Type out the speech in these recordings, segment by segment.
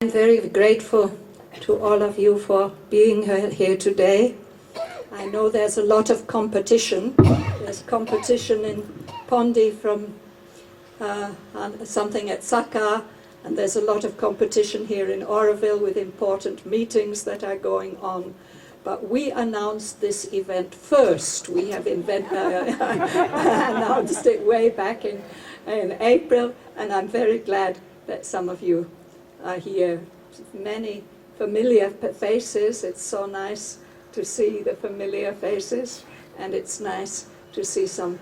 I'm very grateful to all of you for being here today. I know there's a lot of competition. There's competition in Pondi from something at Saka, and there's a lot of competition here in Auroville with important meetings that are going on. But we announced this event first. We have announced it way back in April, and I'm very glad that some of you are here. Many familiar faces. It's so nice to see the familiar faces, and it's nice to see some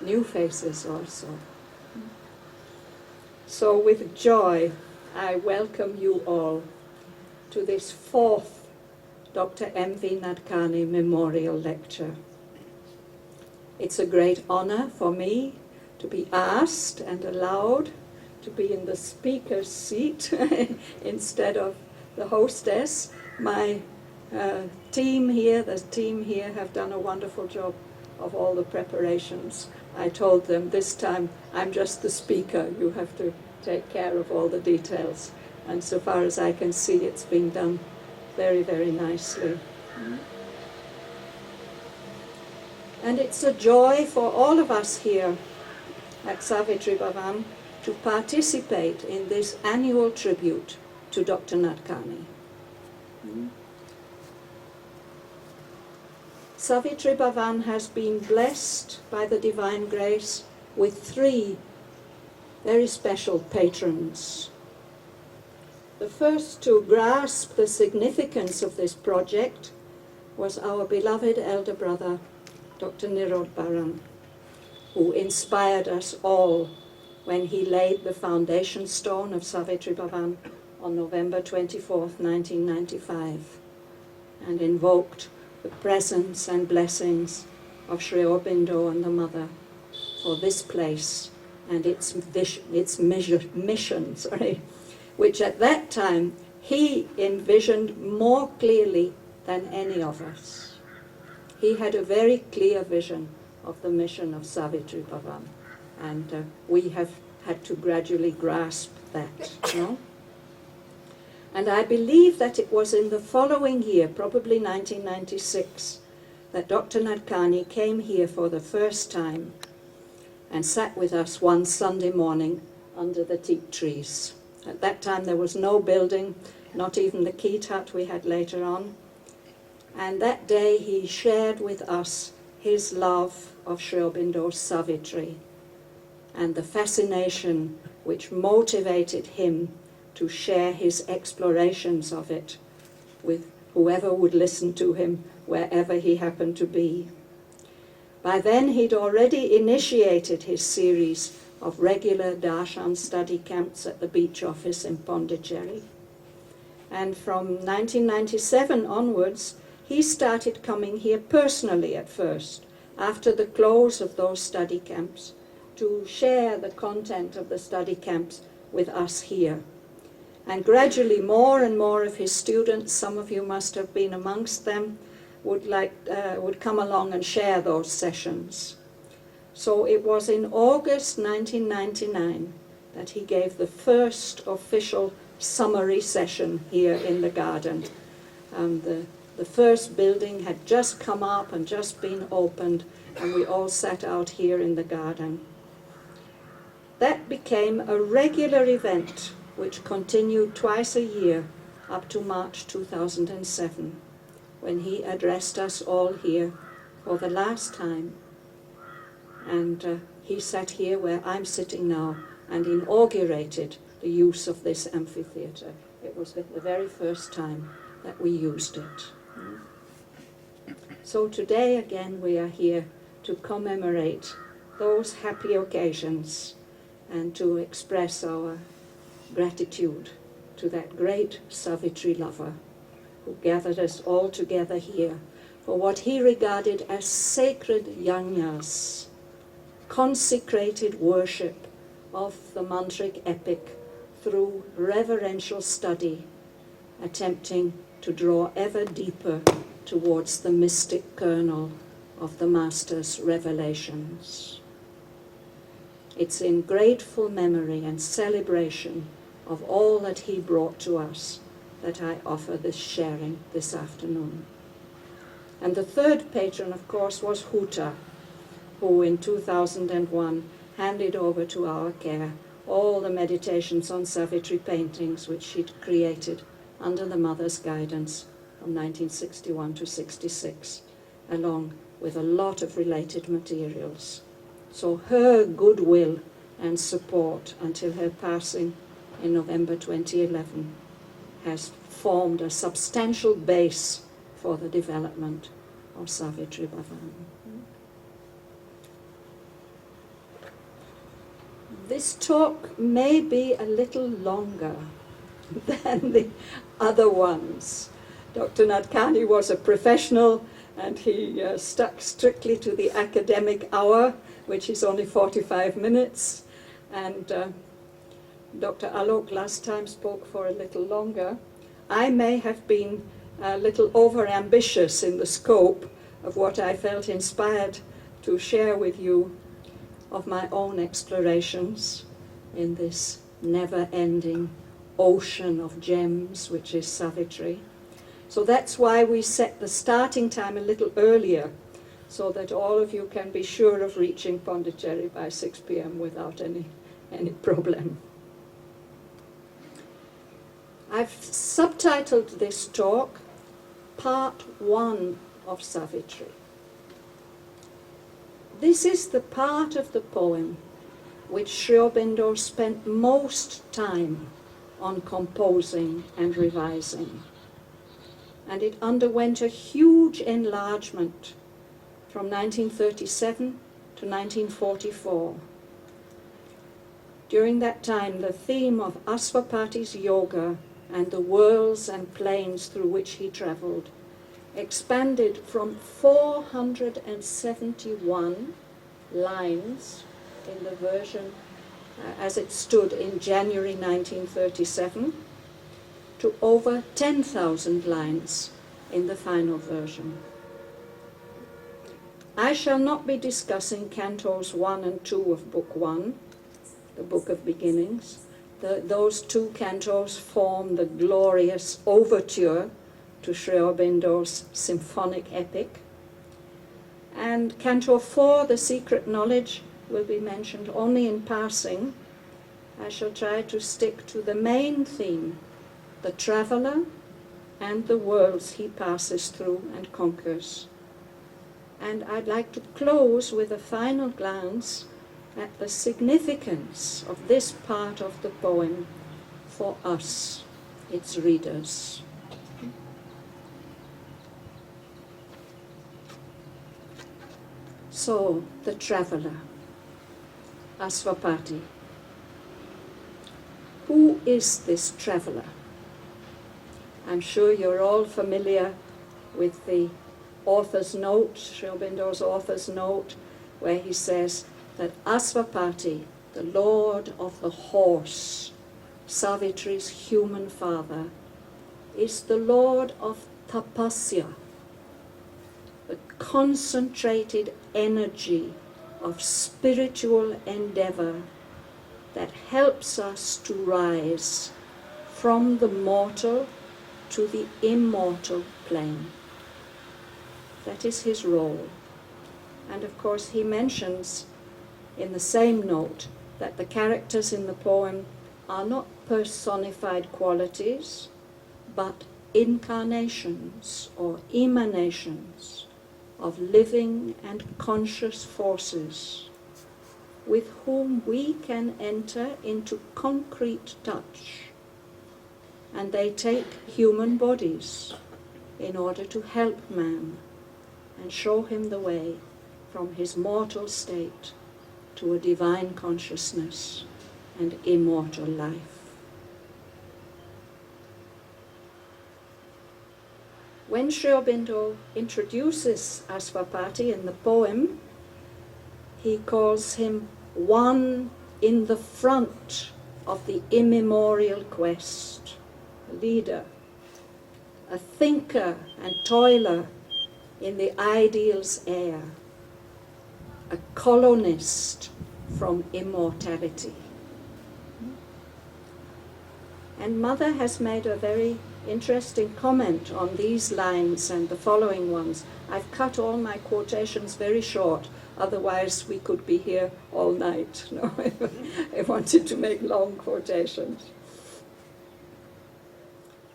new faces also. So with joy, I welcome you all to this fourth Dr. M.V. Nadkarni Memorial Lecture. It's a great honor for me to be asked and allowed to be in the speaker's seat instead of the hostess. My team here have done a wonderful job of all the preparations. I told them this time, I'm just the speaker, you have to take care of all the details. And so far as I can see, it's been done very, very nicely. And it's a joy for all of us here at Savitri Bhavan to participate in this annual tribute to Dr. Nadkarni. Savitri Bhavan has been blessed by the divine grace with three very special patrons. The first to grasp the significance of this project was our beloved elder brother, Dr. Nirod Baran, who inspired us all when he laid the foundation stone of Savitri Bhavan on November 24th, 1995, and invoked the presence and blessings of Sri Aurobindo and the Mother for this place and its mission, which at that time he envisioned more clearly than any of us. He had a very clear vision of the mission of Savitri Bhavan, and we have had to gradually grasp that, And I believe that it was in the following year, probably 1996, that Dr. Nadkarni came here for the first time and sat with us one Sunday morning under the teak trees. At that time there was no building, not even the Keat hut we had later on. And that day he shared with us his love of Sri Aurobindo's Savitri and the fascination which motivated him to share his explorations of it with whoever would listen to him, wherever he happened to be. By then he'd already initiated his series of regular darshan study camps at the beach office in Pondicherry. And from 1997 onwards, he started coming here personally at first, after the close of those study camps, to share the content of the study camps with us here. And gradually more and more of his students, some of you must have been amongst them, would come along and share those sessions. So it was in August 1999 that he gave the first official summary session here in the garden. The first building had just come up and just been opened, and we all sat out here in the garden. That became a regular event which continued twice a year up to March 2007, when he addressed us all here for the last time. And he sat here where I'm sitting now and inaugurated the use of this amphitheatre. It was the very first time that we used it. So today again we are here to commemorate those happy occasions and to express our gratitude to that great Savitri lover who gathered us all together here for what he regarded as sacred yajnas, consecrated worship of the mantric epic through reverential study, attempting to draw ever deeper towards the mystic kernel of the Master's revelations. It's in grateful memory and celebration of all that he brought to us that I offer this sharing this afternoon. And the third patron, of course, was Huta, who in 2001 handed over to our care all the meditations on Savitri paintings which she'd created under the mother's guidance from 1961 to 66, along with a lot of related materials. So her goodwill and support until her passing in November 2011 has formed a substantial base for the development of Savitri Bhavan. This talk may be a little longer than the other ones. Dr. Nadkarni was a professional and he stuck strictly to the academic hour, which is only 45 minutes. And Dr. Alok last time spoke for a little longer. I may have been a little over-ambitious in the scope of what I felt inspired to share with you of my own explorations in this never-ending ocean of gems, which is Savitri. So that's why we set the starting time a little earlier, so that all of you can be sure of reaching Pondicherry by 6 p.m. without any problem. I've subtitled this talk, Part 1 of Savitri. This is the part of the poem which Sri Aurobindo spent most time on composing and revising. And it underwent a huge enlargement from 1937 to 1944. During that time, the theme of Asvapati's yoga and the worlds and planes through which he traveled expanded from 471 lines in the version as it stood in January 1937 to over 10,000 lines in the final version. I shall not be discussing Cantos 1 and 2 of Book 1, the Book of Beginnings. Those two cantos form the glorious overture to Sri Aurobindo's symphonic epic. And Canto 4, The Secret Knowledge, will be mentioned only in passing. I shall try to stick to the main theme, the traveler and the worlds he passes through and conquers. And I'd like to close with a final glance at the significance of this part of the poem for us, its readers. So, the traveler, Asvapati. Who is this traveler? I'm sure you're all familiar with the author's note, Sri Aurobindo's author's note, where he says that Asvapati, the lord of the horse, Savitri's human father, is the lord of tapasya, the concentrated energy of spiritual endeavor that helps us to rise from the mortal to the immortal plane. That is his role. And of course he mentions in the same note that the characters in the poem are not personified qualities, but incarnations or emanations of living and conscious forces with whom we can enter into concrete touch. And they take human bodies in order to help man and show him the way from his mortal state to a divine consciousness and immortal life. When Sri Aurobindo introduces Asvapati in the poem, he calls him one in the front of the immemorial quest, a leader, a thinker and toiler in the ideal's air, a colonist from immortality. And Mother has made a very interesting comment on these lines and the following ones. I've cut all my quotations very short, otherwise we could be here all night. No, I wanted to make long quotations.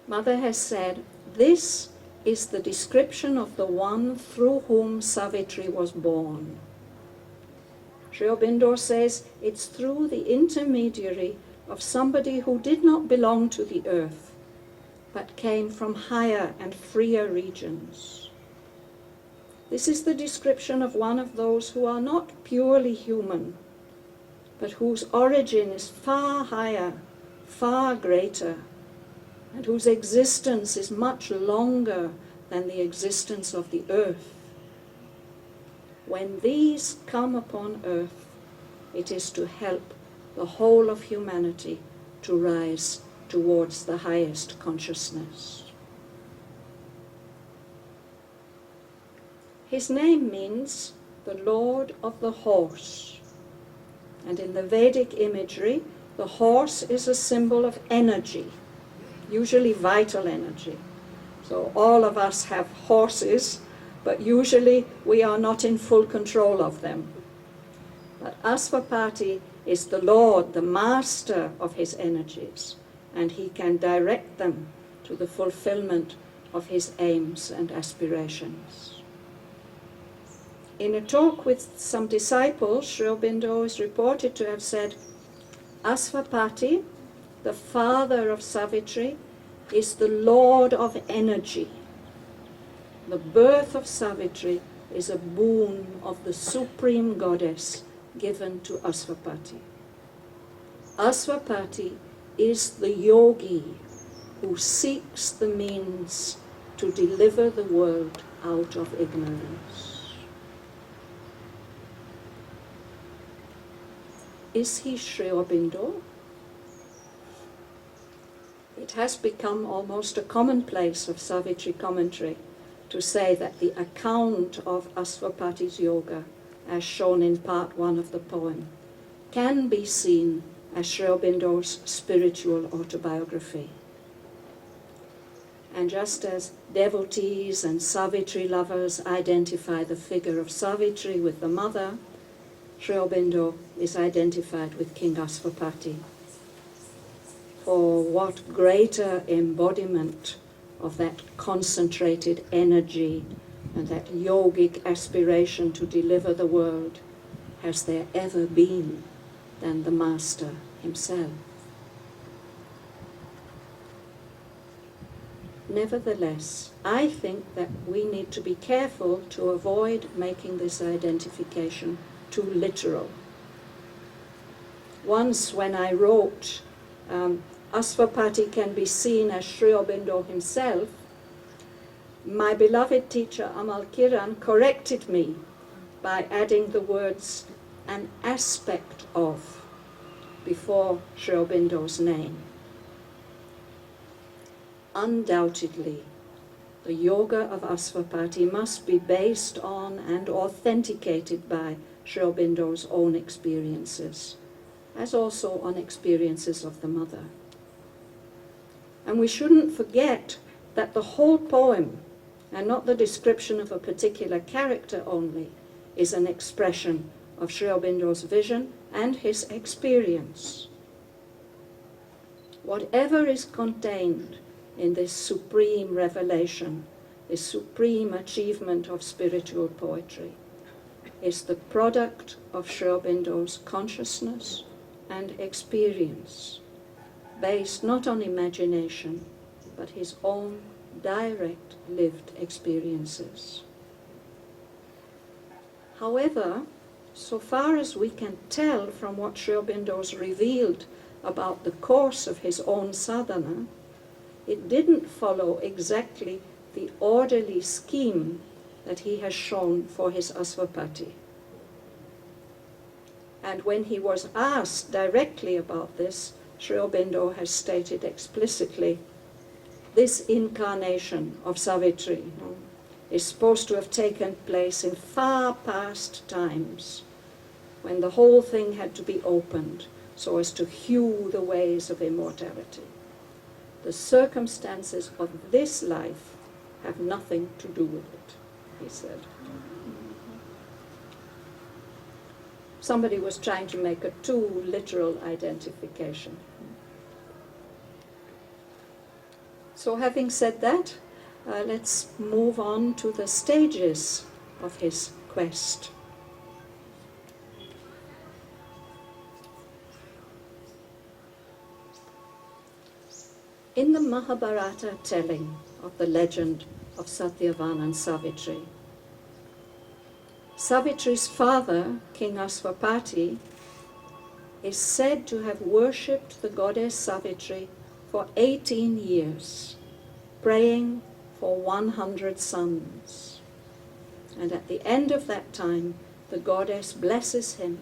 Mother has said, "This is the description of the one through whom Savitri was born." Sri Aurobindo says it's through the intermediary of somebody who did not belong to the earth, but came from higher and freer regions. This is the description of one of those who are not purely human, but whose origin is far higher, far greater, and whose existence is much longer than the existence of the earth. When these come upon earth, it is to help the whole of humanity to rise towards the highest consciousness. His name means the Lord of the Horse, and in the Vedic imagery, the horse is a symbol of energy, usually vital energy. So all of us have horses, but usually we are not in full control of them. But Asvapati is the Lord, the master of his energies, and he can direct them to the fulfillment of his aims and aspirations. In a talk with some disciples, Sri Aurobindo is reported to have said, "Asvapati, the father of Savitri, is the Lord of energy. The birth of Savitri is a boon of the Supreme Goddess given to Asvapati. Asvapati is the yogi who seeks the means to deliver the world out of ignorance." Is he Sri Aurobindo? It has become almost a commonplace of Savitri commentary to say that the account of Asvapati's yoga, as shown in part 1 of the poem, can be seen as Sri Aurobindo's spiritual autobiography. And just as devotees and Savitri lovers identify the figure of Savitri with the mother, Sri Aurobindo is identified with King Asvapati. For what greater embodiment of that concentrated energy and that yogic aspiration to deliver the world has there ever been than the Master himself? Nevertheless, I think that we need to be careful to avoid making this identification too literal. Once when I wrote, Asvapati can be seen as Sri Aurobindo himself, my beloved teacher Amal Kiran corrected me by adding the words "an aspect of" before Sri Aurobindo's name. Undoubtedly, the yoga of Asvapati must be based on and authenticated by Sri Aurobindo's own experiences, as also on experiences of the mother. And we shouldn't forget that the whole poem, and not the description of a particular character only, is an expression of Sri Aurobindo's vision and his experience. Whatever is contained in this supreme revelation, this supreme achievement of spiritual poetry, is the product of Sri Aurobindo's consciousness and experience, based not on imagination, but his own direct lived experiences. However, so far as we can tell from what Sri Aurobindo's revealed about the course of his own sadhana, it didn't follow exactly the orderly scheme that he has shown for his Asvapati. And when he was asked directly about this, Sri Aurobindo has stated explicitly, this incarnation of Savitri is supposed to have taken place in far past times, when the whole thing had to be opened so as to hew the ways of immortality. The circumstances of this life have nothing to do with it, he said. Somebody was trying to make a too literal identification. So having said that, let's move on to the stages of his quest. In the Mahabharata telling of the legend of Shraddhavan and Savitri, Savitri's father, King Asvapati, is said to have worshipped the goddess Savitri for 18 years, praying for 100 sons. And at the end of that time, the goddess blesses him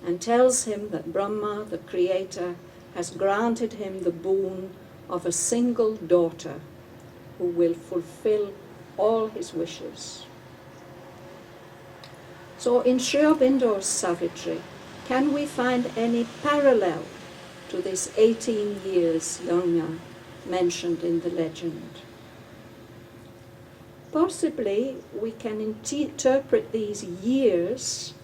and tells him that Brahma, the creator, has granted him the boon of a single daughter who will fulfill all his wishes. So in Sri Aurobindo's Savitri, can we find any parallel to this 18 years younger mentioned in the legend? Possibly we can interpret these years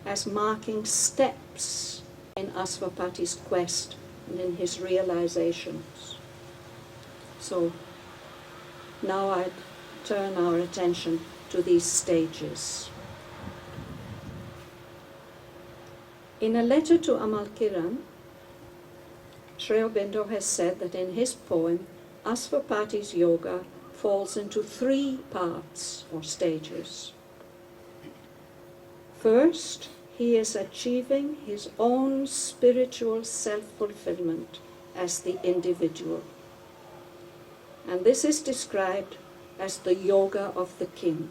as marking steps in Asvapati's quest and in his realizations. So now I turn our attention to these stages. In a letter to Amal Kiran, Sri Aurobindo has said that in his poem, Asvapati's yoga falls into 3 parts or stages. First, he is achieving his own spiritual self-fulfillment as the individual. And this is described as the yoga of the king.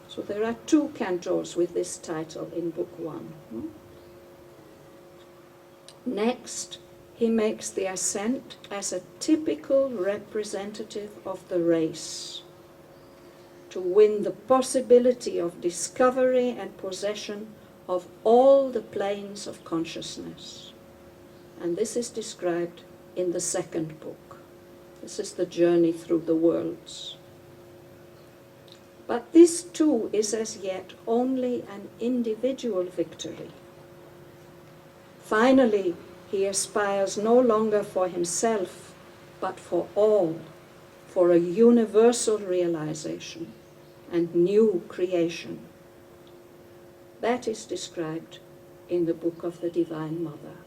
So there are 2 cantos with this title in Book 1. Next, he makes the ascent as a typical representative of the race, to win the possibility of discovery and possession of all the planes of consciousness. And this is described in the 2nd book. This is the journey through the worlds. But this too is as yet only an individual victory. Finally, he aspires no longer for himself, but for all, for a universal realization and new creation. That is described in the Book of the Divine Mother.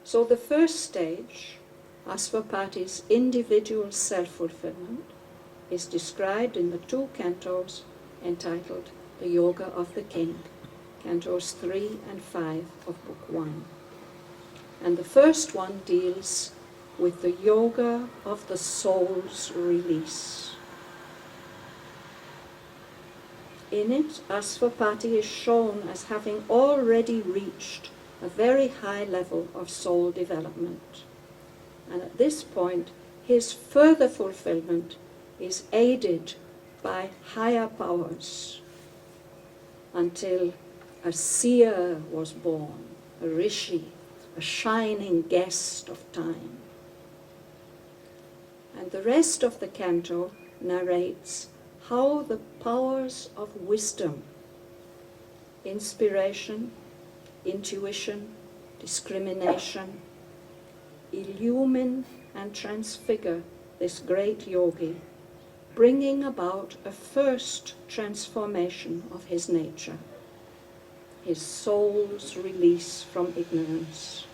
So the first stage, Asvapati's individual self-fulfillment, is described in the 2 cantos entitled The Yoga of the King, cantos 3 and 5 of Book 1. And the first one deals with the yoga of the soul's release. In it, Asvapati is shown as having already reached a very high level of soul development. And at this point, his further fulfillment is aided by higher powers until a seer was born, a rishi, a shining guest of time. And the rest of the canto narrates how the powers of wisdom, inspiration, intuition, discrimination, illumine and transfigure this great yogi, bringing about a first transformation of his nature, his soul's release from ignorance,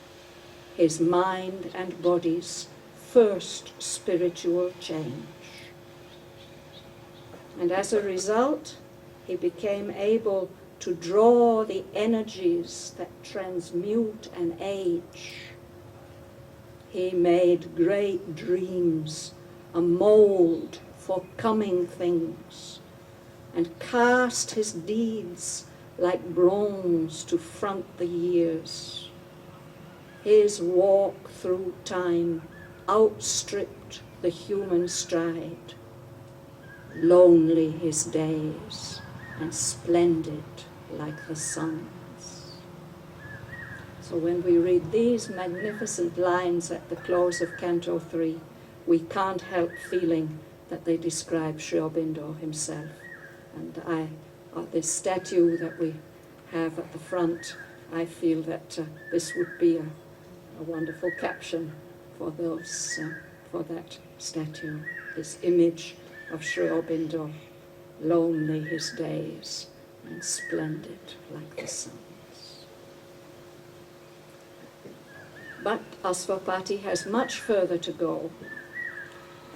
his mind and body's first spiritual change. And as a result, he became able to draw the energies that transmute and age. He made great dreams, a mold for coming things, and cast his deeds like bronze to front the years. His walk through time outstripped the human stride. Lonely his days, and splendid like the sun's. So when we read these magnificent lines at the close of Canto 3, we can't help feeling that they describe Sri Aurobindo himself. And this statue that we have at the front, I feel that this would be a wonderful caption for that statue, this image of Sri Aurobindo, lonely his days and splendid like the sun. But Asvapati has much further to go.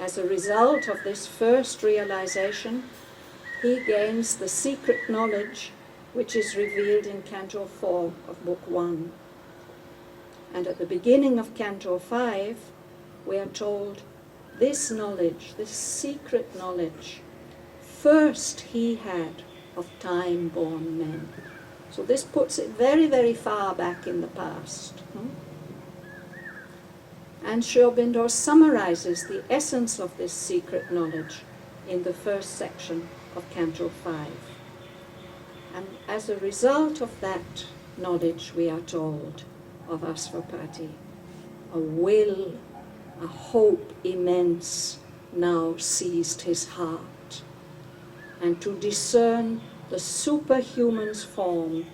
As a result of this first realization, he gains the secret knowledge which is revealed in Canto 4 of Book 1. And at the beginning of Canto 5, we are told this knowledge, this secret knowledge, first he had of time-born men. So this puts it very, very far back in the past. And Sri Aurobindo summarizes the essence of this secret knowledge in the first section of Canto 5. And as a result of that knowledge, we are told of Asvapati, a will, a hope immense now seized his heart. And to discern the superhuman's form,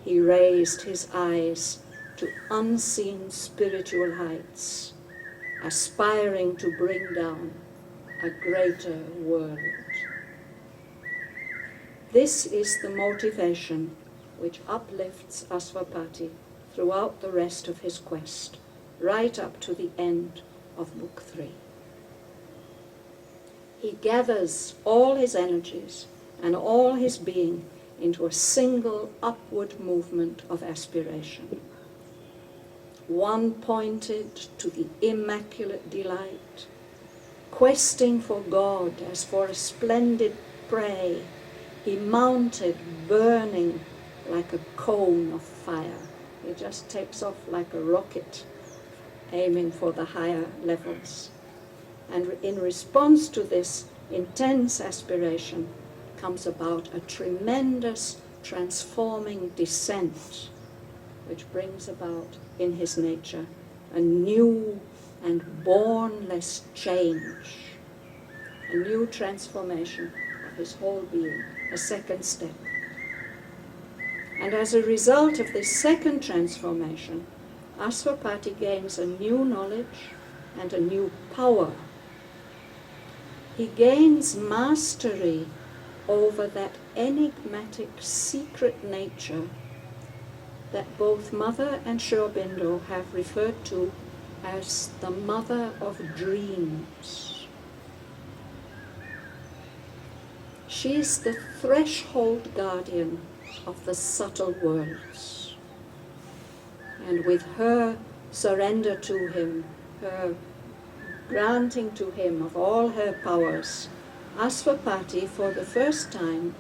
he raised his eyes to unseen spiritual heights, aspiring to bring down a greater world. This is the motivation which uplifts Asvapati throughout the rest of his quest, right up to the end of Book 3. He gathers all his energies and all his being into a single upward movement of aspiration, one pointed to the immaculate delight, questing for God as for a splendid prey. He mounted, burning like a cone of fire. He just takes off like a rocket, aiming for the higher levels. And in response to this intense aspiration comes about a tremendous transforming descent, which brings about in his nature a new and bornless change, a new transformation of his whole being, a second step. And as a result of this second transformation, Asvapati gains a new knowledge and a new power. He gains mastery over that enigmatic secret nature that both Mother and Sri Aurobindo have referred to as the mother of dreams. She is the threshold guardian of the subtle worlds. And with her surrender to him, her granting to him of all her powers, Asvapati for the first time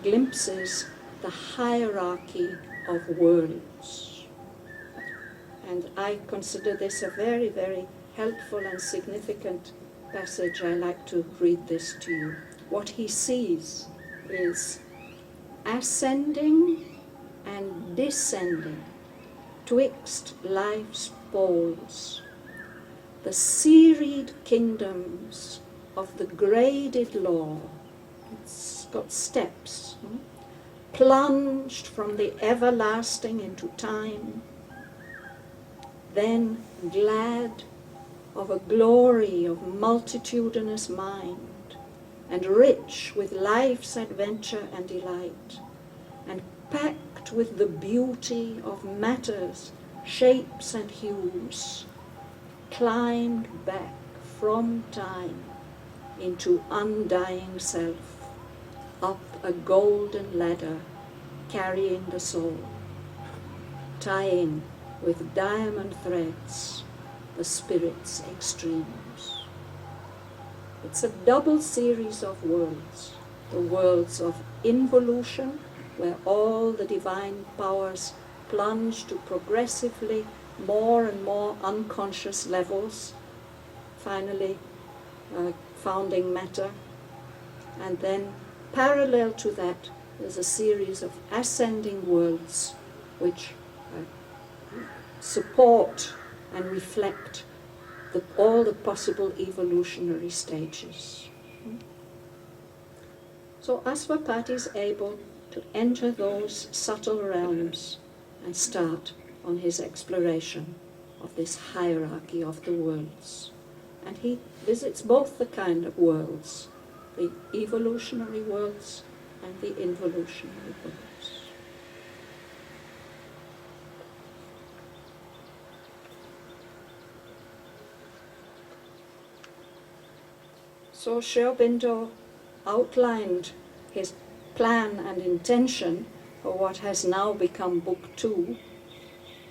glimpses the hierarchy of worlds. And I consider this a very, very helpful and significant passage. I like to read this to you. What he sees is ascending and descending twixt life's poles, the serried kingdoms of the graded law. It's got steps, plunged from the everlasting into time, then glad of a glory of multitudinous mind, and rich with life's adventure and delight, and packed with the beauty of matters, shapes and hues, climbed back from time into undying self, up a golden ladder carrying the soul, tying with diamond threads the spirit's extremes. It's a double series of worlds, the worlds of involution, where all the divine powers plunge to progressively more and more unconscious levels, finally founding matter. And then parallel to that, there's a series of ascending worlds which support and reflect all the possible evolutionary stages. So Asvapati is able to enter those subtle realms and start on his exploration of this hierarchy of the worlds. And he visits both the kind of worlds, the evolutionary worlds and the involutionary worlds. So Sri Aurobindo outlined his plan and intention for what has now become Book 2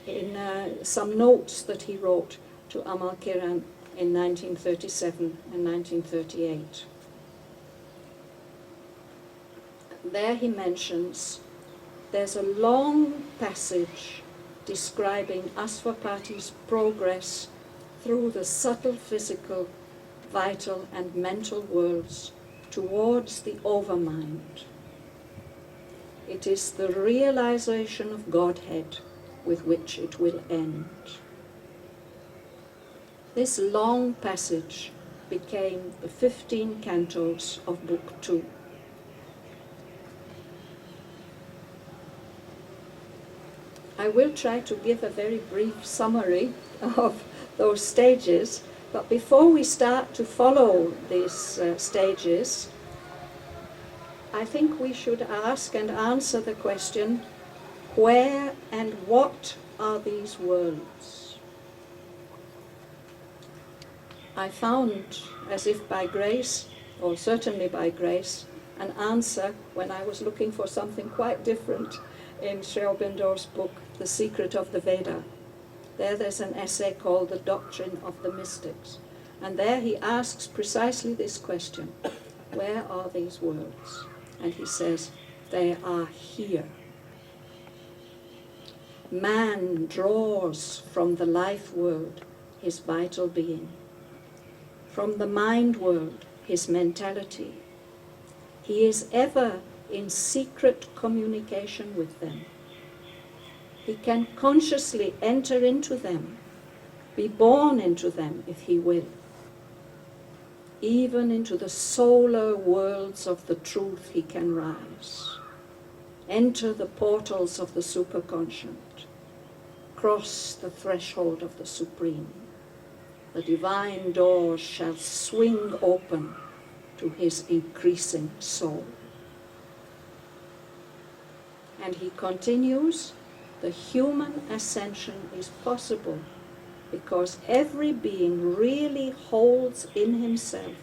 in some notes that he wrote to Amal Kiran in 1937 and 1938. There he mentions there's a long passage describing Asvapati's progress through the subtle physical, vital and mental worlds towards the overmind. It is the realization of Godhead with which it will end. This long passage became the 15 cantos of Book 2. I will try to give a very brief summary of those stages, but before we start to follow these stages, I think we should ask and answer the question, where and what are these worlds? I found, as if by grace, or certainly by grace, an answer when I was looking for something quite different in Sri Aurobindo's book, The Secret of the Veda. There's an essay called The Doctrine of the Mystics. And there he asks precisely this question, where are these worlds? And he says, they are here. Man draws from the life world his vital being, from the mind world his mentality. He is ever in secret communication with them. He can consciously enter into them, be born into them if he will, even into the solar worlds of the truth he can rise, enter the portals of the superconscient, cross the threshold of the supreme. The divine doors shall swing open to his increasing soul. And he continues, the human ascension is possible because every being really holds in himself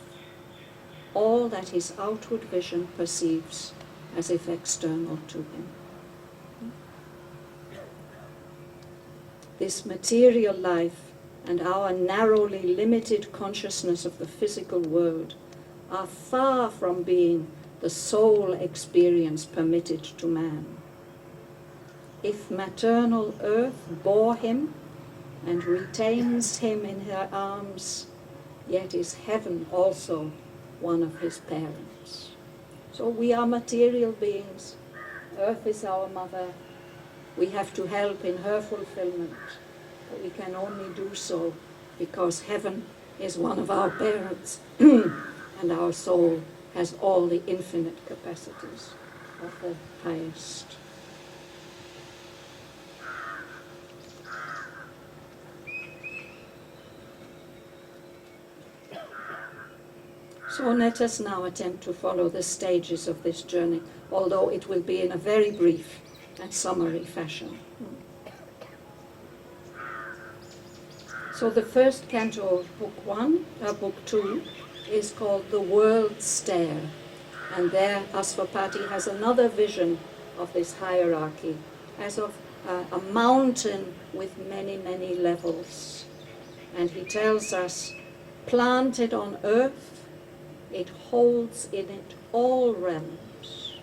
all that his outward vision perceives as if external to him. This material life and our narrowly limited consciousness of the physical world are far from being the sole experience permitted to man. If maternal earth bore him and retains him in her arms, yet is heaven also one of his parents. So we are material beings. Earth is our mother. We have to help in her fulfillment, but we can only do so because heaven is one of our parents and our soul has all the infinite capacities of the highest. So let us now attempt to follow the stages of this journey, although it will be in a very brief and summary fashion. So the first canto of Book 2 is called The World Stair, and there Asvapati has another vision of this hierarchy as of a mountain with many, many levels. And he tells us, planted on earth, it holds in it all realms.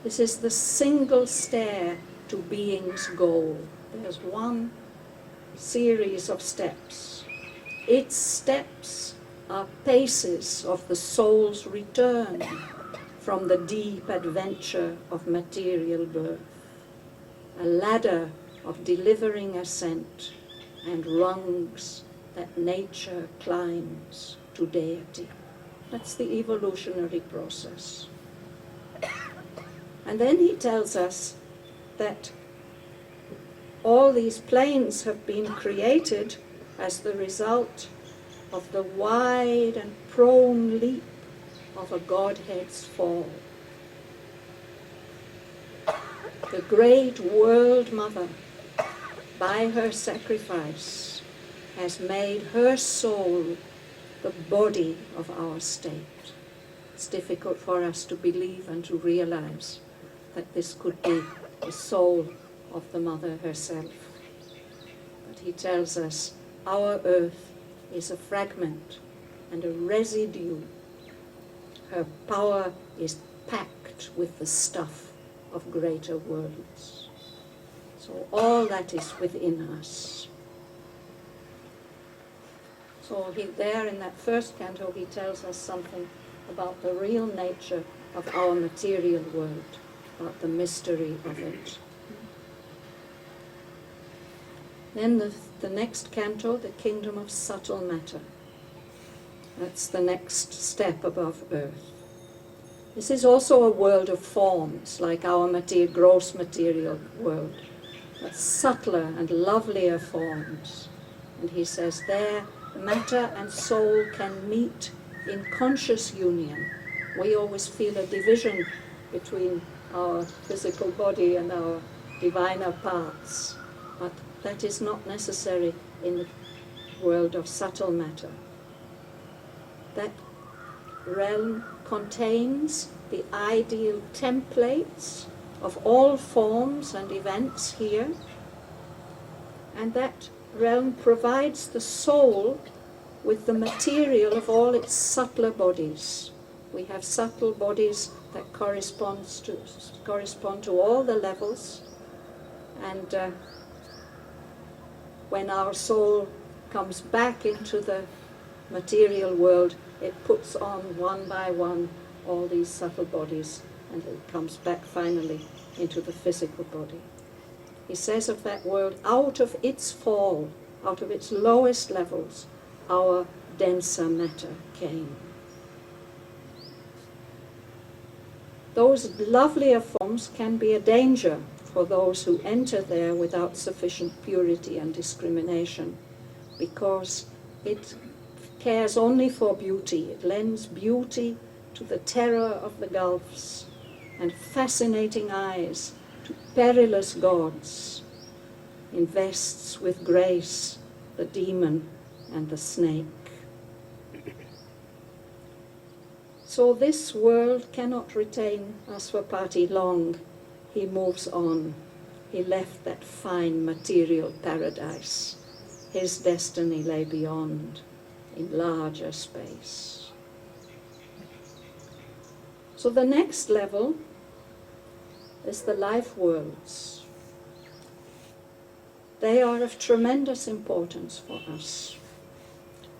This is the single stair to being's goal. There's one series of steps. Its steps are paces of the soul's return from the deep adventure of material birth, a ladder of delivering ascent and rungs that nature climbs to deity. That's the evolutionary process. And then he tells us that all these planes have been created as the result of the wide and prone leap of a Godhead's fall. The great world mother, by her sacrifice, has made her soul the body of our state. It's difficult for us to believe and to realize that this could be the soul of the mother herself. But he tells us our earth is a fragment and a residue. Her power is packed with the stuff of greater worlds. So all that is within us. So there in that first canto he tells us something about the real nature of our material world, about the mystery of it. Then the next canto, the kingdom of subtle matter. That's the next step above earth. This is also a world of forms, like our gross material world, but subtler and lovelier forms. And he says there, matter and soul can meet in conscious union. We always feel a division between our physical body and our diviner parts, but that is not necessary in the world of subtle matter. That realm contains the ideal templates of all forms and events here, and that realm provides the soul with the material of all its subtler bodies. We have subtle bodies that correspond to all the levels, and when our soul comes back into the material world, it puts on one by one all these subtle bodies, and it comes back finally into the physical body. He says of that world, out of its fall, out of its lowest levels, our denser matter came. Those lovelier forms can be a danger for those who enter there without sufficient purity and discrimination, because it cares only for beauty. It lends beauty to the terror of the gulfs and fascinating eyes to perilous gods, invests with grace the demon and the snake. So this world cannot retain Aswapati long. He moves on. He left that fine material paradise. His destiny lay beyond, in larger space. So the next level is the life worlds. They are of tremendous importance for us,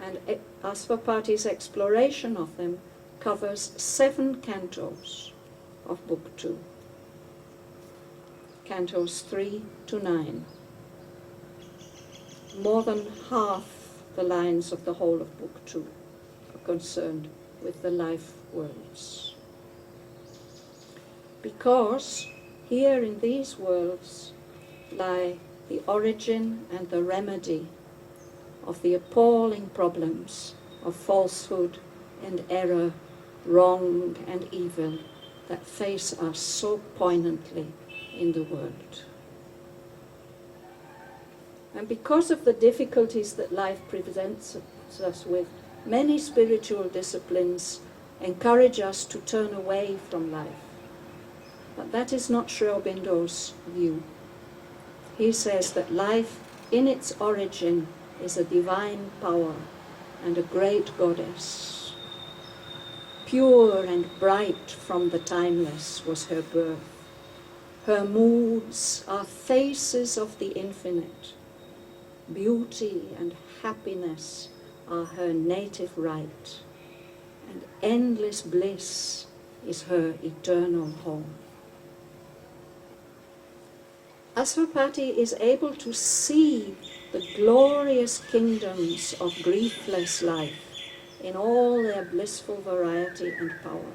and Aswapati's exploration of them covers 7 cantos of Book 2, cantos 3 to 9. More than half the lines of the whole of Book 2 are concerned with the life worlds. Because here in these worlds lie the origin and the remedy of the appalling problems of falsehood and error, wrong and evil that face us so poignantly in the world. And because of the difficulties that life presents us with, many spiritual disciplines encourage us to turn away from life. But that is not Sri Aurobindo's view. He says that life in its origin is a divine power and a great goddess. Pure and bright from the timeless was her birth. Her moods are faces of the infinite. Beauty and happiness are her native right, and endless bliss is her eternal home. Asvapati is able to see the glorious kingdoms of griefless life in all their blissful variety and power.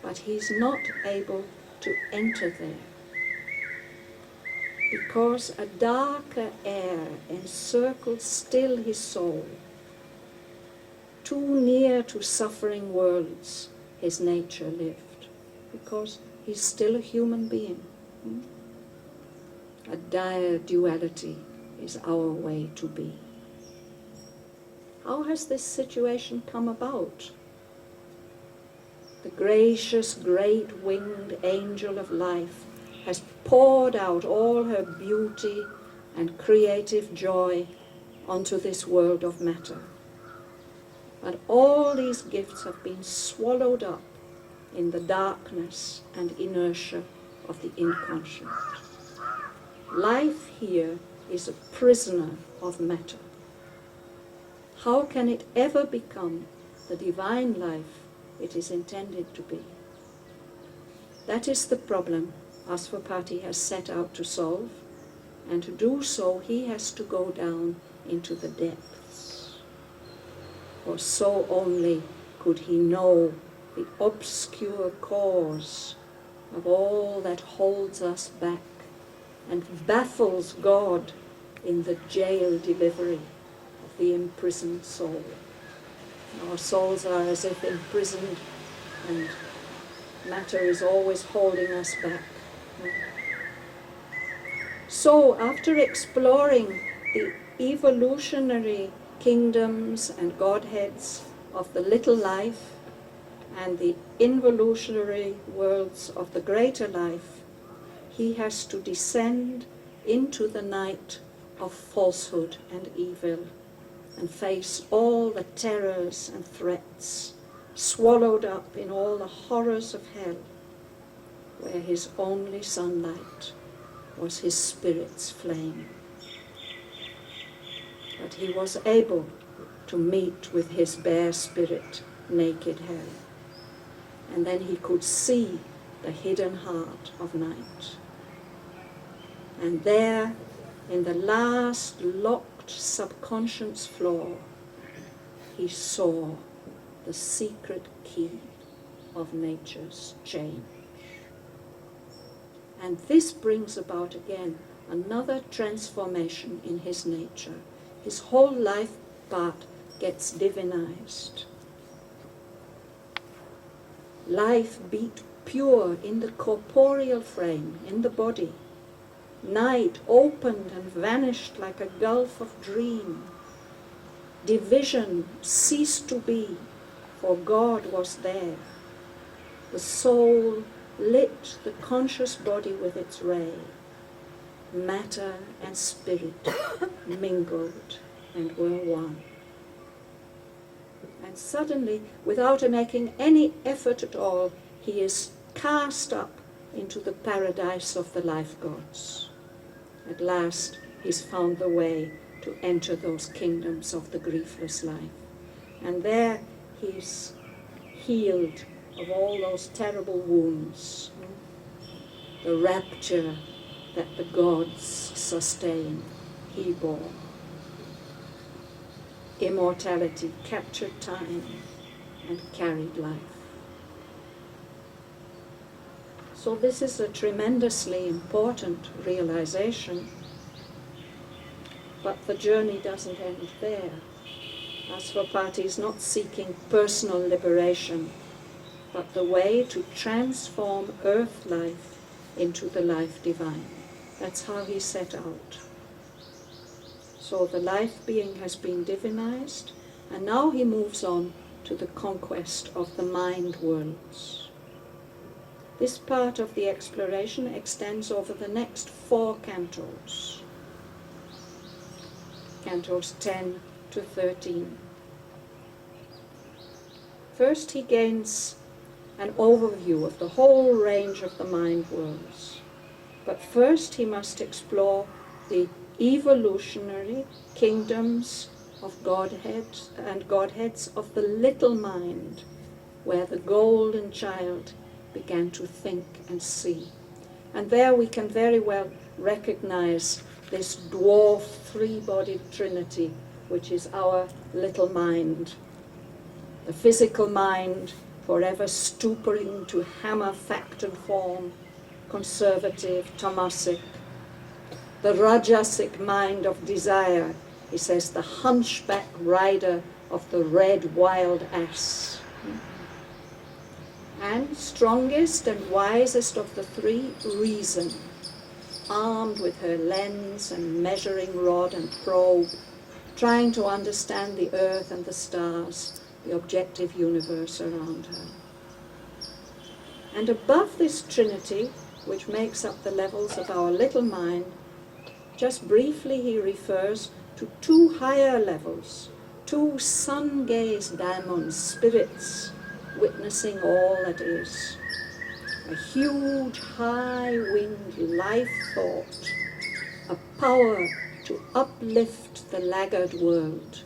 But he's not able to enter there, because a darker air encircled still his soul. Too near to suffering worlds his nature lived, because he's still a human being. A dire duality is our way to be. How has this situation come about? The gracious, great-winged angel of life has poured out all her beauty and creative joy onto this world of matter. But all these gifts have been swallowed up in the darkness and inertia of the inconscient. Life here is a prisoner of matter. How can it ever become the divine life it is intended to be? That is the problem Asvapati has set out to solve, and to do so he has to go down into the depths. For so only could he know the obscure cause of all that holds us back and baffles God in the jail delivery of the imprisoned soul. Our souls are as if imprisoned, and matter is always holding us back. So, after exploring the evolutionary kingdoms and godheads of the little life and the involutionary worlds of the greater life, he has to descend into the night of falsehood and evil and face all the terrors and threats, swallowed up in all the horrors of hell, where his only sunlight was his spirit's flame. But he was able to meet with his bare spirit naked hell, and then he could see the hidden heart of night. And there, in the last locked subconscious floor, he saw the secret key of nature's change. And this brings about again another transformation in his nature. His whole life part gets divinized. Life beat pure in the corporeal frame, in the body. Night opened and vanished like a gulf of dream. Division ceased to be, for God was there. The soul lit the conscious body with its ray. Matter and spirit mingled and were one. And suddenly, without making any effort at all, he is cast up into the paradise of the life gods. At last, he's found the way to enter those kingdoms of the griefless life. And there he's healed of all those terrible wounds. The rapture that the gods sustain, he bore. Immortality captured time and carried life. So this is a tremendously important realization, but the journey doesn't end there. Asvapati is not seeking personal liberation, but the way to transform earth life into the life divine. That's how he set out. So the life being has been divinized, and now he moves on to the conquest of the mind worlds. This part of the exploration extends over the next 4 cantos. Cantos 10 to 13. First he gains an overview of the whole range of the mind worlds. But first he must explore the evolutionary kingdoms of Godhead and Godheads of the little mind, where the golden child began to think and see. And there we can very well recognize this dwarf three-bodied trinity, which is our little mind. The physical mind, forever stooping to hammer fact and form, conservative, tamasic. The rajasic mind of desire, he says, the hunchback rider of the red wild ass. And strongest and wisest of the three, reason, armed with her lens and measuring rod and probe, trying to understand the earth and the stars, the objective universe around her. And above this trinity, which makes up the levels of our little mind, just briefly he refers to two higher levels, two sun-gazed diamond spirits, witnessing all that is. A huge, high-winged life thought, a power to uplift the laggard world.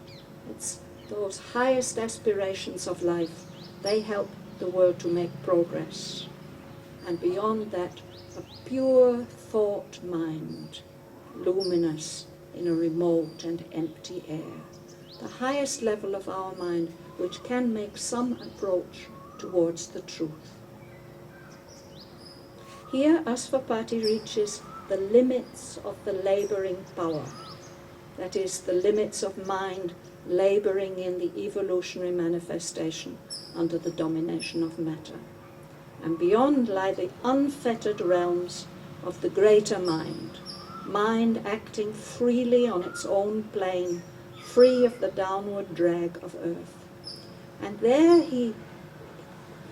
It's those highest aspirations of life. They help the world to make progress. And beyond that, a pure thought mind, luminous in a remote and empty air. The highest level of our mind, which can make some approach towards the truth. Here Asvapati reaches the limits of the laboring power, that is, the limits of mind laboring in the evolutionary manifestation under the domination of matter. And beyond lie the unfettered realms of the greater mind, mind acting freely on its own plane, free of the downward drag of earth. And there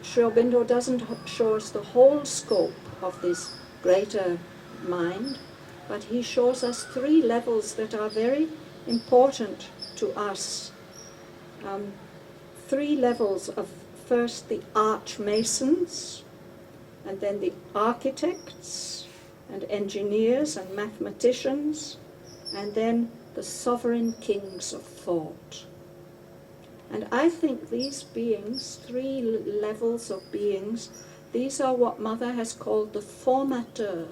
Sri Aurobindo doesn't show us the whole scope of this greater mind, but he shows us three levels that are very important to us. Three levels of first the archmasons, and then the architects and engineers and mathematicians, and then the sovereign kings of thought. And I think these beings, three levels of beings, these are what Mother has called the formateurs.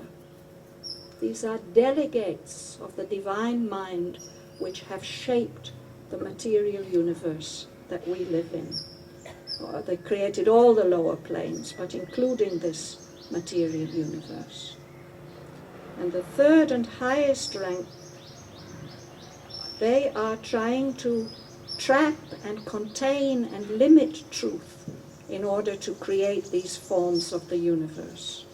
These are delegates of the divine mind which have shaped the material universe that we live in. They created all the lower planes, but including this material universe. And the third and highest rank, they are trying to trap and contain and limit truth in order to create these forms of the universe.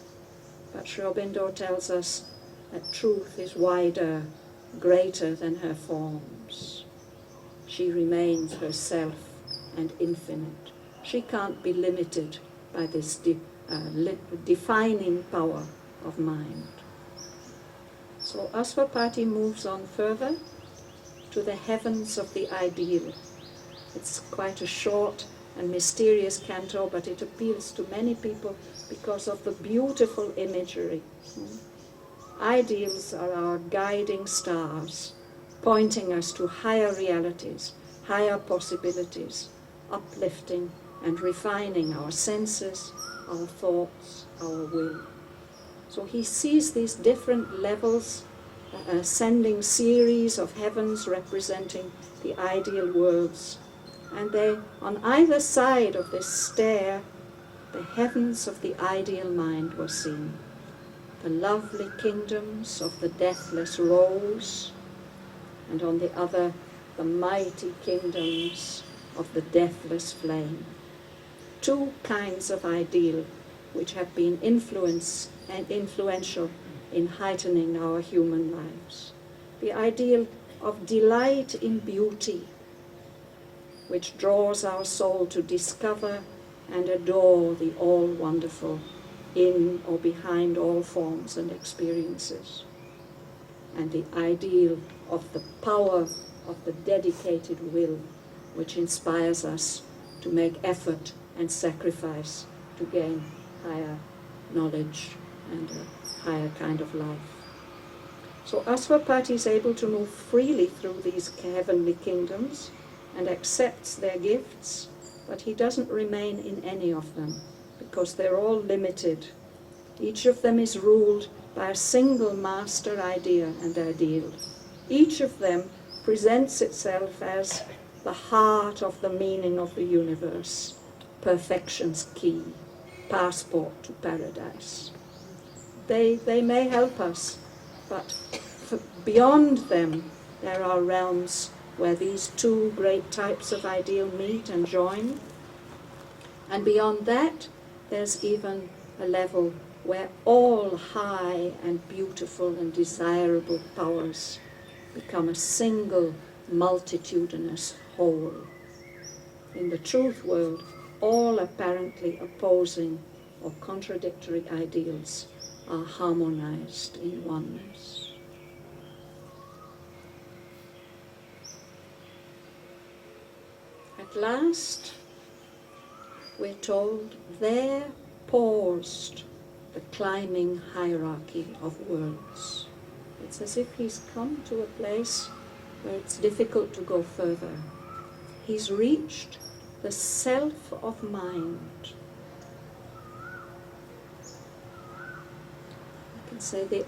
But Sri Aurobindo tells us that truth is wider, greater than her forms. She remains herself and infinite. She can't be limited by this defining power of mind. So Asvapati moves on further to the heavens of the ideal. It's quite a short and mysterious canto, but it appeals to many people because of the beautiful imagery. Ideals are our guiding stars, pointing us to higher realities, higher possibilities, uplifting and refining our senses, our thoughts, our will. So he sees these different levels, ascending series of heavens representing the ideal worlds. And they, on either side of this stair, the heavens of the ideal mind were seen. The lovely kingdoms of the deathless rose, and on the other, the mighty kingdoms of the deathless flame. Two kinds of ideal which have been influential in heightening our human lives. The ideal of delight in beauty, which draws our soul to discover and adore the all-wonderful in or behind all forms and experiences. And the ideal of the power of the dedicated will, which inspires us to make effort and sacrifice to gain higher knowledge and a higher kind of life. So Asvapati is able to move freely through these heavenly kingdoms and accepts their gifts, but he doesn't remain in any of them because they're all limited Each of them is ruled by a single master idea and ideal. Each of them presents itself as the heart of the meaning of the universe, perfection's key, passport to paradise. They may help us, but beyond them there are realms where these two great types of ideal meet and join. And beyond that, there's even a level where all high and beautiful and desirable powers become a single multitudinous whole. In the truth world, all apparently opposing or contradictory ideals are harmonized in oneness. At last, we're told, there paused the climbing hierarchy of worlds. It's as if he's come to a place where it's difficult to go further. He's reached the self of mind. I can say the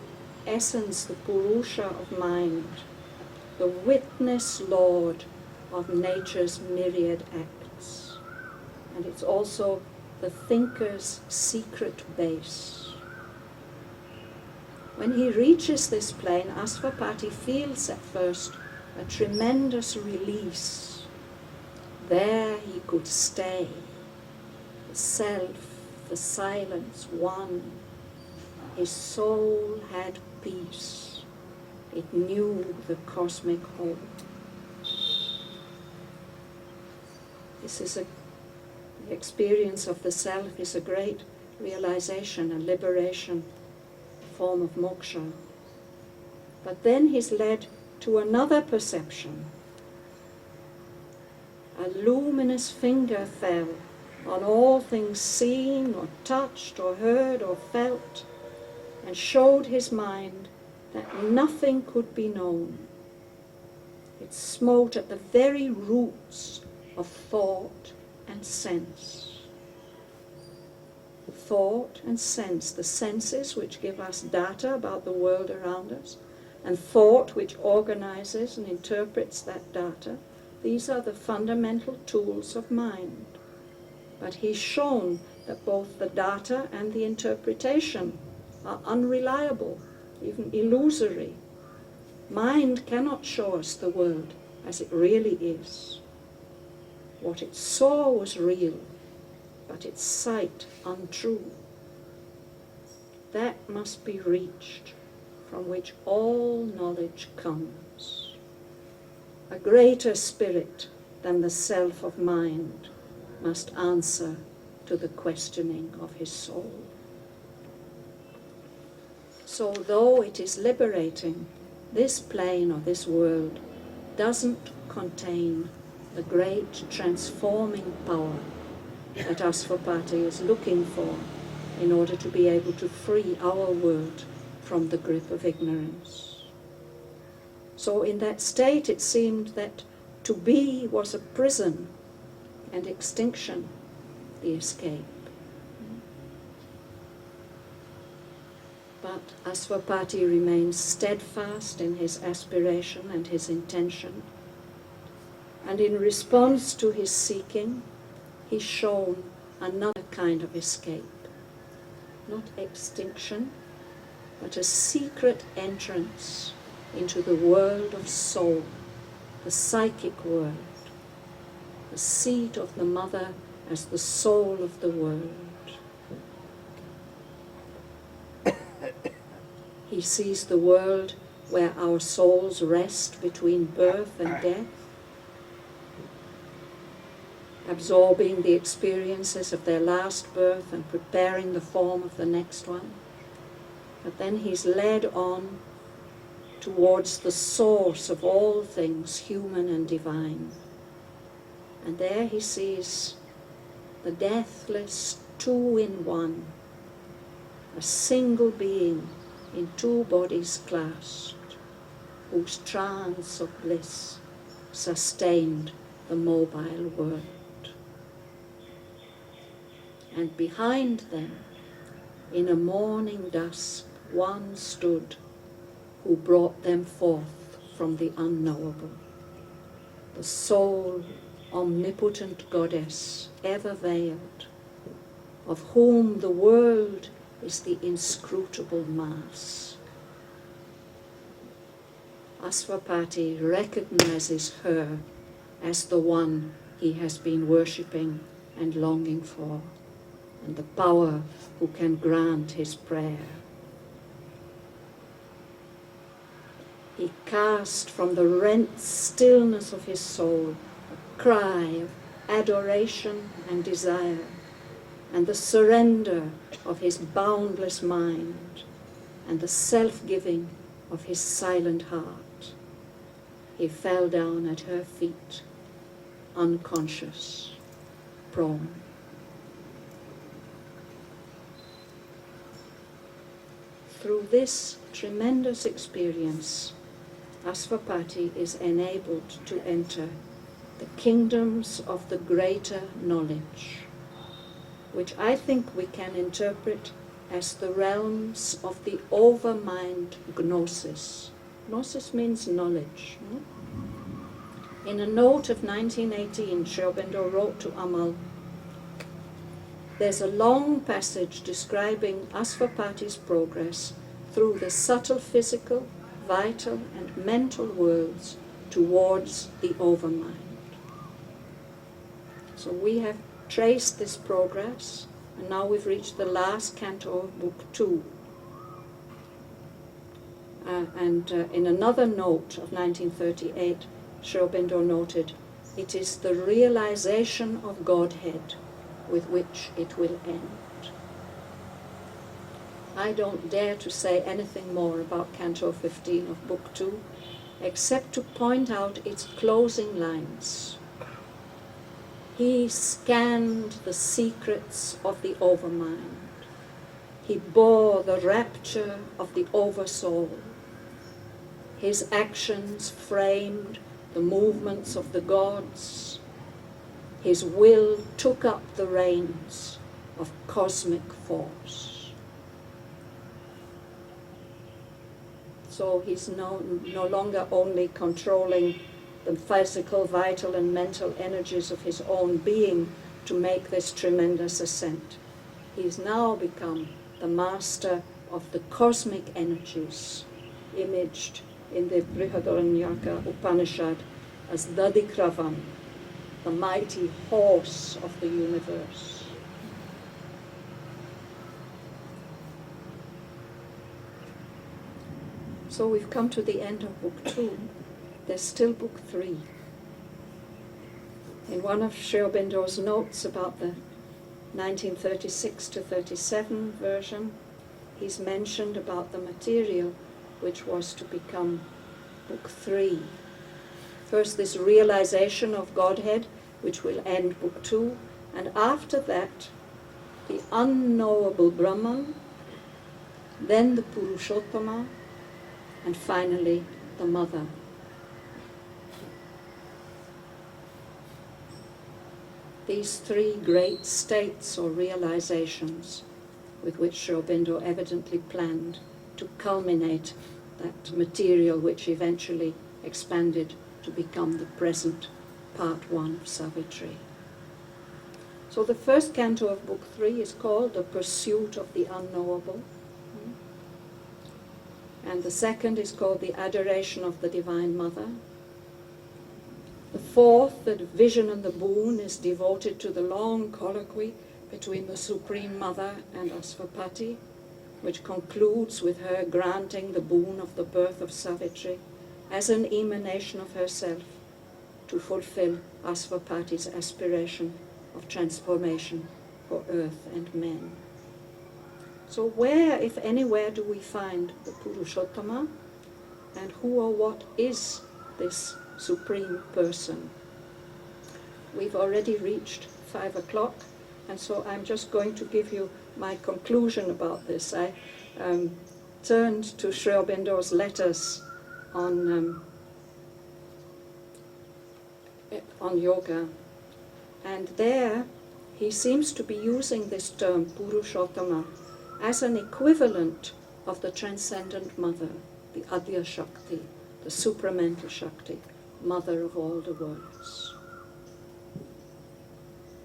essence, the Purusha of mind, the witness Lord of nature's myriad acts. And it's also the thinker's secret base. When he reaches this plane, Asvapati feels at first a tremendous release. There he could stay, the self, the silence, one. His soul had peace. It knew the cosmic whole. The experience of the self is a great realization, a liberation, a form of moksha. But then he's led to another perception. A luminous finger fell on all things seen or touched or heard or felt, and showed his mind that nothing could be known. It smote at the very roots of thought and sense. Thought and sense, the senses which give us data about the world around us, and thought which organizes and interprets that data, these are the fundamental tools of mind. But he's shown that both the data and the interpretation are unreliable, even illusory. Mind cannot show us the world as it really is. What it saw was real, but its sight untrue. That must be reached, from which all knowledge comes. A greater spirit than the self of mind must answer to the questioning of his soul. So though it is liberating, this plane or this world doesn't contain the great transforming power that Asvapati is looking for in order to be able to free our world from the grip of ignorance. So in that state it seemed that to be was a prison and extinction the escape. But Asvapati remains steadfast in his aspiration and his intention, and in response to his seeking, he's shown another kind of escape. Not extinction, but a secret entrance into the world of soul, the psychic world, the seat of the mother as the soul of the world. He sees the world where our souls rest between birth and death, absorbing the experiences of their last birth and preparing the form of the next one. But then he's led on towards the source of all things human and divine. And there he sees the deathless two-in-one, a single being in two bodies clasped, whose trance of bliss sustained the mobile world. And behind them, in a morning dusk, one stood who brought them forth from the unknowable. The sole, omnipotent goddess, ever veiled, of whom the world is the inscrutable mass. Asvapati recognizes her as the one he has been worshipping and longing for, and the power who can grant his prayer. He cast from the rent stillness of his soul a cry of adoration and desire, and the surrender of his boundless mind, and the self-giving of his silent heart. He fell down at her feet, unconscious, prone. Through this tremendous experience, Asvapati is enabled to enter the kingdoms of the greater knowledge, which I think we can interpret as the realms of the overmind gnosis. Gnosis means knowledge. No? In a note of 1918, Sri Aurobindo wrote to Amal, there's a long passage describing Asvapati's progress through the subtle physical, vital and mental worlds towards the overmind. So we have traced this progress, and now we've reached the last canto of Book 2. In another note of 1938, Sri Aurobindo noted, it is the realization of Godhead with which it will end. I don't dare to say anything more about Canto 15 of Book 2, except to point out its closing lines. He scanned the secrets of the overmind. He bore the rapture of the oversoul. His actions framed the movements of the gods. His will took up the reins of cosmic force. So he's no longer only controlling the physical, vital, and mental energies of his own being to make this tremendous ascent. He's now become the master of the cosmic energies imaged in the Brihadaranyaka Upanishad as Dadikravan, the mighty horse of the universe. So we've come to the end of Book 2. There's still Book 3. In one of Sri Aurobindo's notes about the 1936 to 37 version, he's mentioned about the material which was to become Book 3. First, this realization of Godhead, which will end Book 2, and after that, the unknowable Brahman, then the Purushottama, and finally, the Mother. These three great states or realizations with which Sri Aurobindo evidently planned to culminate that material which eventually expanded to become the present Part 1 of Savitri. So the first canto of Book 3 is called The Pursuit of the Unknowable. And the second is called The Adoration of the Divine Mother. The fourth, The Vision and the Boon, is devoted to the long colloquy between the Supreme Mother and Asvapati, which concludes with her granting the boon of the birth of Savitri as an emanation of herself to fulfill Asvapati's aspiration of transformation for earth and men. So where, if anywhere, do we find the Purushottama, and who or what is this Supreme Person? We've already reached 5 o'clock, and so I'm just going to give you my conclusion about this. I turned to Sri Aurobindo's letters on yoga, and there he seems to be using this term Purushottama as an equivalent of the transcendent mother, the Adya Shakti, the supramental Shakti, mother of all the worlds.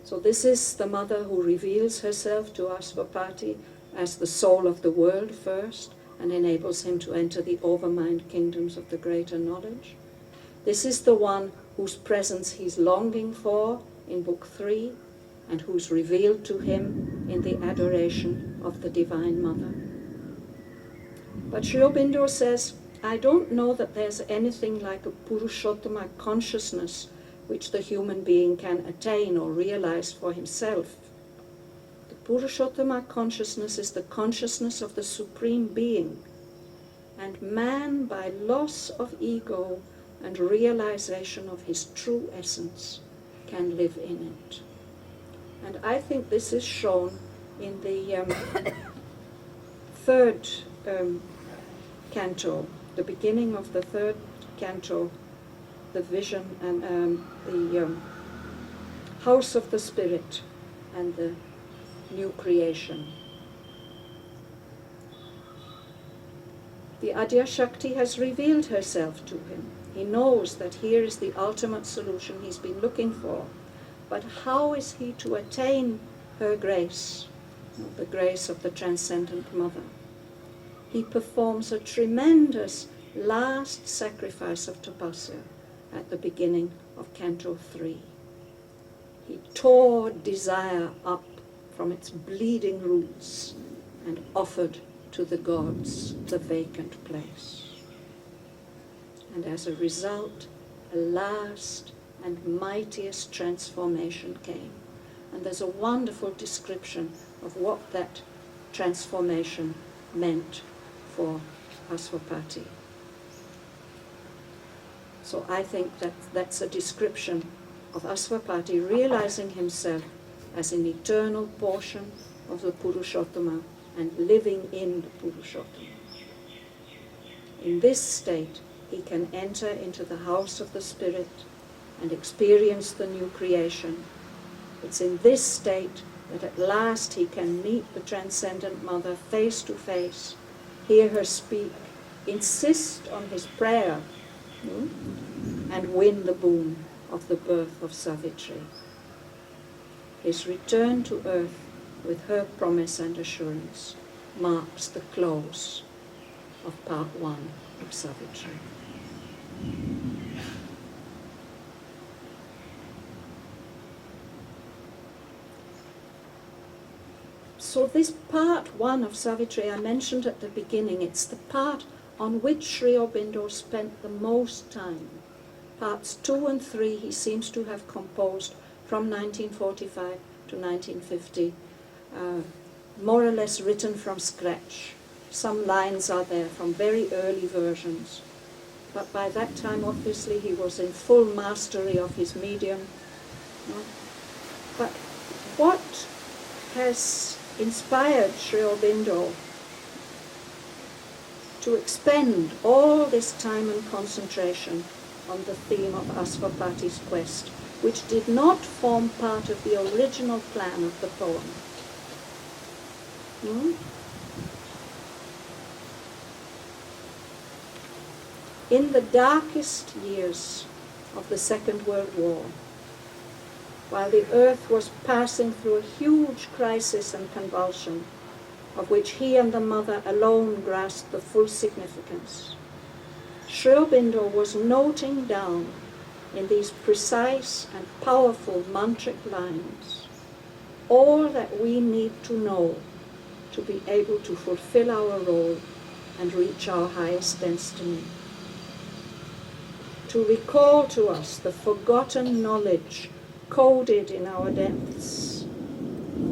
So this is the mother who reveals herself to Asvapati as the soul of the world first, and enables him to enter the overmind kingdoms of the greater knowledge. This is the one whose presence he's longing for in Book 3, and who's revealed to him in the adoration of the Divine Mother. But Sri Aurobindo says, I don't know that there's anything like a Purushottama consciousness which the human being can attain or realize for himself. The Purushottama consciousness is the consciousness of the Supreme Being, and man, by loss of ego and realization of his true essence, can live in it. And I think this is shown in the third canto, the beginning of the third canto, the vision and the house of the spirit and the new creation. The Adya Shakti has revealed herself to him. He knows that here is the ultimate solution he's been looking for. But how is he to attain her grace, the grace of the transcendent mother? He performs a tremendous last sacrifice of tapasya at the beginning of Canto 3. He tore desire up from its bleeding roots and offered to the gods the vacant place. And as a result, a last and mightiest transformation came. And there's a wonderful description of what that transformation meant for Asvapati. So I think that that's a description of Asvapati realizing himself as an eternal portion of the Purushottama and living in the Purushottama. In this state, he can enter into the house of the Spirit and experience the new creation. It's in this state that at last he can meet the Transcendent Mother face to face, hear her speak, insist on his prayer, and win the boon of the birth of Savitri. His return to earth with her promise and assurance marks the close of part 1 of Savitri. So this part 1 of Savitri I mentioned at the beginning, it's the part on which Sri Aurobindo spent the most time. Parts 2 and 3 he seems to have composed from 1945 to 1950, more or less written from scratch. Some lines are there from very early versions, but by that time obviously he was in full mastery of his medium. But what has inspired Sri Aurobindo to expend all this time and concentration on the theme of Asvapati's quest, which did not form part of the original plan of the poem? In the darkest years of the Second World War, while the earth was passing through a huge crisis and convulsion, of which he and the mother alone grasped the full significance, Sri Aurobindo was noting down in these precise and powerful mantric lines all that we need to know to be able to fulfill our role and reach our highest destiny. To recall to us the forgotten knowledge coded in our depths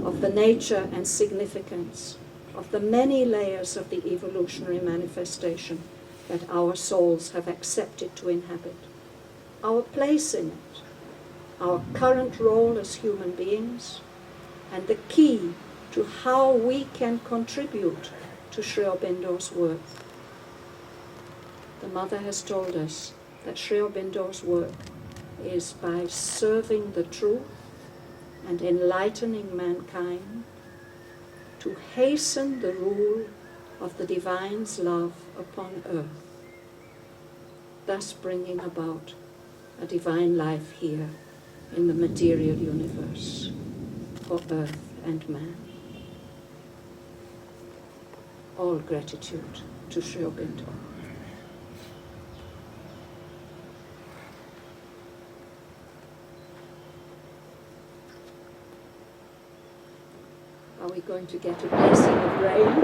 of the nature and significance of the many layers of the evolutionary manifestation that our souls have accepted to inhabit, our place in it, our current role as human beings, and the key to how we can contribute to Sri Aurobindo's work. The Mother has told us that Sri Aurobindo's work is by serving the truth and enlightening mankind, to hasten the rule of the divine's love upon earth, thus bringing about a divine life here in the material universe for earth and man. All gratitude to Sri Aurobindo. Are we going to get a blessing of rain?